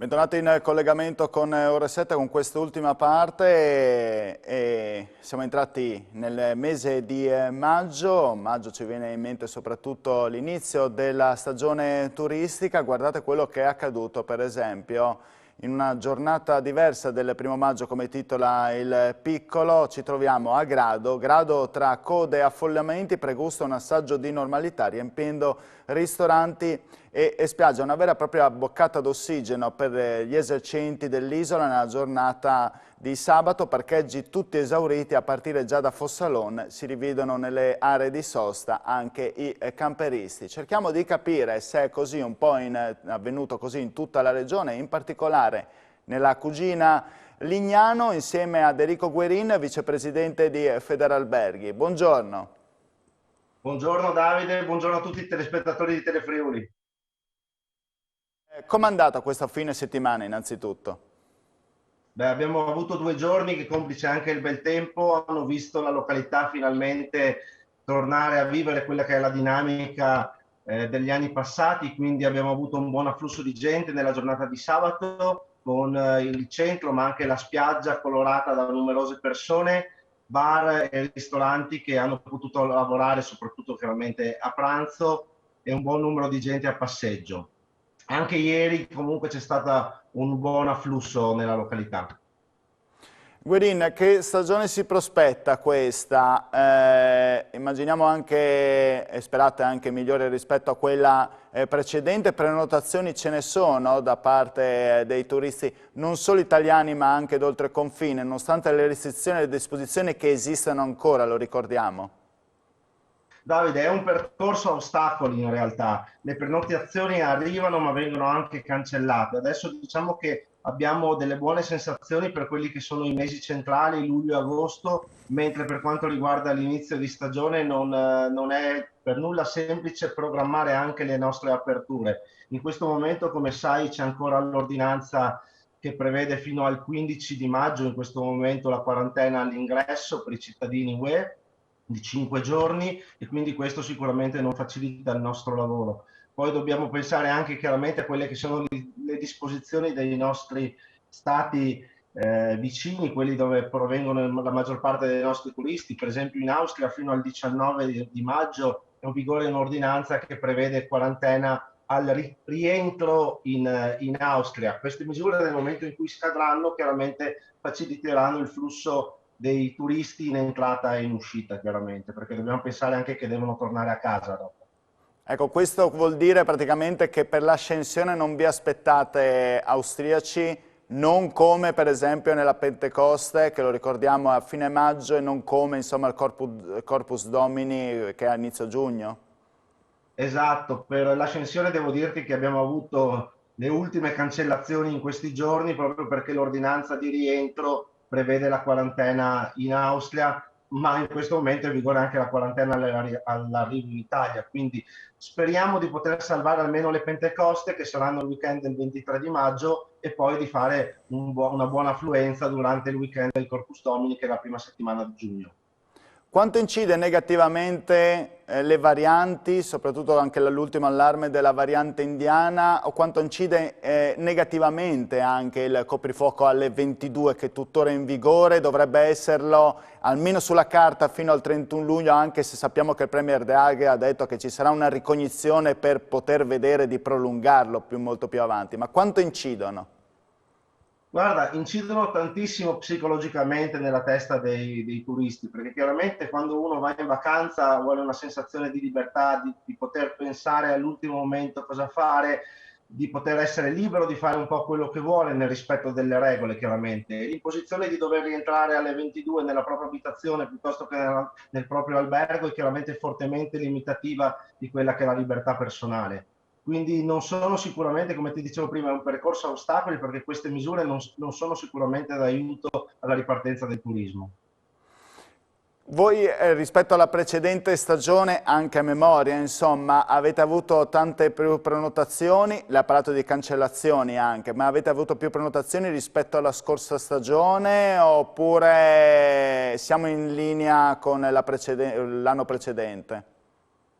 Bentornati in collegamento con Ore 7 con quest'ultima parte e siamo entrati nel mese di maggio. Maggio ci viene in mente soprattutto l'inizio della stagione turistica. Guardate quello che è accaduto per esempio in una giornata diversa del 1° maggio, come titola il Piccolo. Ci troviamo a Grado tra code e affollamenti, pregusto un assaggio di normalità riempiendo ristoranti e spiaggia, una vera e propria boccata d'ossigeno per gli esercenti dell'isola nella giornata di sabato. Parcheggi tutti esauriti, a partire già da Fossalon si rivedono nelle aree di sosta anche i camperisti. Cerchiamo di capire se è così un po' avvenuto così in tutta la regione, in particolare nella cugina Lignano, insieme ad Enrico Guerin, vicepresidente di Federalberghi. Buongiorno. Buongiorno Davide, buongiorno a tutti i telespettatori di Telefriuli. Com'è andata questa fine settimana innanzitutto? Beh, abbiamo avuto 2 giorni che, complice anche il bel tempo, hanno visto la località finalmente tornare a vivere quella che è la dinamica degli anni passati, quindi abbiamo avuto un buon afflusso di gente nella giornata di sabato, con il centro ma anche la spiaggia colorata da numerose persone, bar e ristoranti che hanno potuto lavorare soprattutto chiaramente a pranzo e un buon numero di gente a passeggio. Anche ieri comunque c'è stato un buon afflusso nella località. Guerin, che stagione si prospetta questa? Immaginiamo anche, e sperate anche migliore rispetto a quella precedente. Prenotazioni ce ne sono da parte dei turisti, non solo italiani ma anche d'oltreconfine, nonostante le restrizioni e le disposizioni che esistono ancora, lo ricordiamo. Davide, è un percorso a ostacoli in realtà, le prenotazioni arrivano ma vengono anche cancellate. Adesso diciamo che abbiamo delle buone sensazioni per quelli che sono i mesi centrali, luglio e agosto, mentre per quanto riguarda l'inizio di stagione non è per nulla semplice programmare anche le nostre aperture. In questo momento, come sai, c'è ancora l'ordinanza che prevede fino al 15 di maggio, in questo momento, la quarantena all'ingresso per i cittadini UE di 5 giorni, e quindi questo sicuramente non facilita il nostro lavoro. Poi dobbiamo pensare anche chiaramente a quelle che sono le disposizioni dei nostri stati vicini, quelli dove provengono la maggior parte dei nostri turisti. Per esempio in Austria fino al 19 di maggio è in vigore un'ordinanza che prevede quarantena al rientro in Austria. Queste misure nel momento in cui scadranno chiaramente faciliteranno il flusso dei turisti in entrata e in uscita, chiaramente, perché dobbiamo pensare anche che devono tornare a casa dopo. Ecco, questo vuol dire praticamente che per l'ascensione non vi aspettate austriaci, non come per esempio nella Pentecoste, che lo ricordiamo a fine maggio, e non come insomma il Corpus Domini che è a inizio giugno? Esatto, per l'ascensione devo dirti che abbiamo avuto le ultime cancellazioni in questi giorni proprio perché l'ordinanza di rientro prevede la quarantena in Austria, ma in questo momento è in vigore anche la quarantena all'arrivo in Italia, quindi speriamo di poter salvare almeno le Pentecoste, che saranno il weekend del 23 di maggio, e poi di fare una buona affluenza durante il weekend del Corpus Domini, che è la prima settimana di giugno. Quanto incide negativamente le varianti, soprattutto anche l'ultimo allarme della variante indiana, o quanto incide negativamente anche il coprifuoco alle 22 che è tuttora in vigore? Dovrebbe esserlo almeno sulla carta fino al 31 luglio, anche se sappiamo che il Premier Draghi ha detto che ci sarà una ricognizione per poter vedere di prolungarlo molto più avanti. Ma quanto incidono? Guarda, incidono tantissimo psicologicamente nella testa dei turisti, perché chiaramente quando uno va in vacanza vuole una sensazione di libertà, di poter pensare all'ultimo momento cosa fare, di poter essere libero di fare un po' quello che vuole nel rispetto delle regole, chiaramente. E l'imposizione di dover rientrare alle 22 nella propria abitazione piuttosto che nel proprio albergo è chiaramente fortemente limitativa di quella che è la libertà personale. Quindi non sono sicuramente, come ti dicevo prima, un percorso a ostacoli, perché queste misure non sono sicuramente d'aiuto alla ripartenza del turismo. Voi rispetto alla precedente stagione, anche a memoria, insomma, avete avuto tante più prenotazioni, lei ha parlato di cancellazioni anche, ma avete avuto più prenotazioni rispetto alla scorsa stagione oppure siamo in linea con l'anno precedente?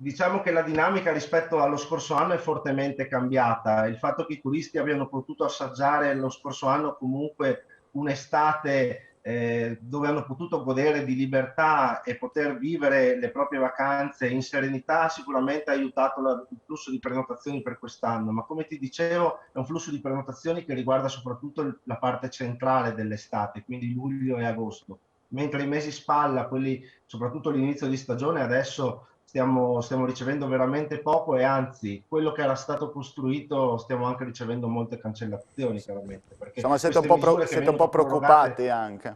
Diciamo che la dinamica rispetto allo scorso anno è fortemente cambiata. Il fatto che i turisti abbiano potuto assaggiare lo scorso anno comunque un'estate dove hanno potuto godere di libertà e poter vivere le proprie vacanze in serenità sicuramente ha aiutato il flusso di prenotazioni per quest'anno. Ma come ti dicevo, è un flusso di prenotazioni che riguarda soprattutto la parte centrale dell'estate, quindi luglio e agosto. Mentre i mesi spalla, quelli soprattutto l'inizio di stagione, adesso stiamo ricevendo veramente poco e anzi, quello che era stato costruito stiamo anche ricevendo molte cancellazioni, chiaramente, perché Insomma, queste misure che siete un po' vengono prorogate, preoccupati anche.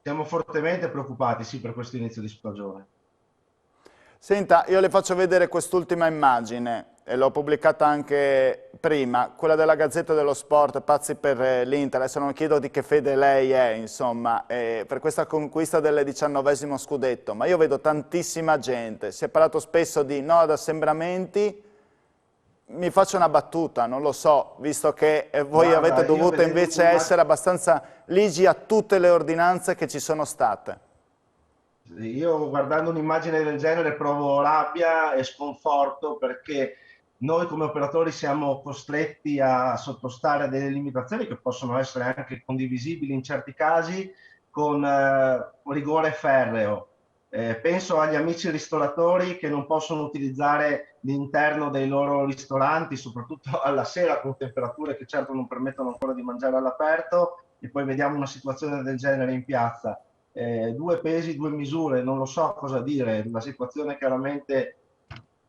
siamo fortemente preoccupati, sì, per questo inizio di stagione. Senta, io le faccio vedere quest'ultima immagine, e l'ho pubblicata anche prima, quella della Gazzetta dello Sport, pazzi per l'Inter. Adesso non chiedo di che fede lei è, insomma, per questa conquista del 19° scudetto, ma io vedo tantissima gente, si è parlato spesso di no ad assembramenti. Mi faccio una battuta, non lo so, visto che voi Guarda, avete io dovuto vedendo invece un'immagine. essere abbastanza ligi a tutte le ordinanze che ci sono state. Io guardando un'immagine del genere provo rabbia e sconforto perché noi come operatori siamo costretti a sottostare a delle limitazioni che possono essere anche condivisibili in certi casi con rigore ferreo. Penso agli amici ristoratori che non possono utilizzare l'interno dei loro ristoranti, soprattutto alla sera con temperature che certo non permettono ancora di mangiare all'aperto e poi vediamo una situazione del genere in piazza. Due pesi, due misure, non lo so cosa dire, la situazione chiaramente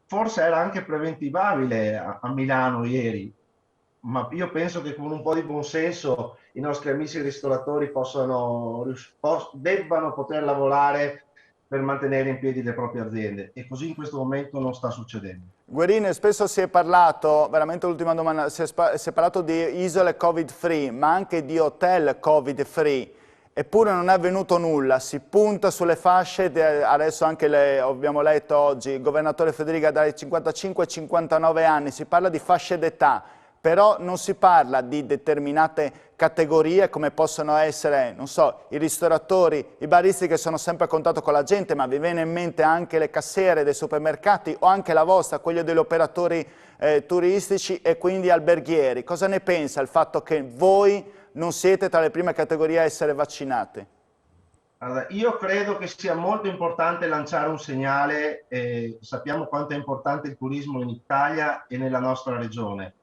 forse era anche preventivabile a Milano ieri, ma io penso che con un po' di buonsenso i nostri amici ristoratori debbano poter lavorare per mantenere in piedi le proprie aziende e così in questo momento non sta succedendo. Guerini, spesso si è parlato, veramente l'ultima domanda, si è parlato di isole Covid-free, ma anche di hotel Covid-free, eppure non è avvenuto nulla, si punta sulle fasce, adesso anche abbiamo letto oggi, il governatore Federica dai 55 ai 59 anni, si parla di fasce d'età, però non si parla di determinate categorie come possono essere, non so, i ristoratori, i baristi che sono sempre a contatto con la gente, ma vi viene in mente anche le cassiere dei supermercati o anche la vostra, quella degli operatori turistici e quindi alberghieri. Cosa ne pensa il fatto che voi non siete tra le prime categorie a essere vaccinati? Allora, io credo che sia molto importante lanciare un segnale, sappiamo quanto è importante il turismo in Italia e nella nostra regione.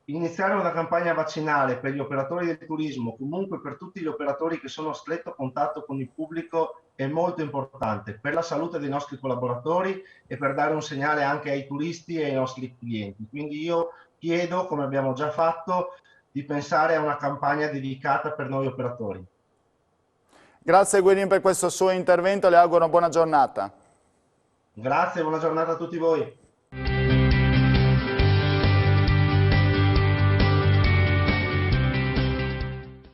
Iniziare una campagna vaccinale per gli operatori del turismo, comunque per tutti gli operatori che sono a stretto contatto con il pubblico, è molto importante per la salute dei nostri collaboratori e per dare un segnale anche ai turisti e ai nostri clienti. Quindi io chiedo, come abbiamo già fatto, di pensare a una campagna dedicata per noi operatori. Grazie Guerini per questo suo intervento, le auguro una buona giornata. Grazie, buona giornata a tutti voi.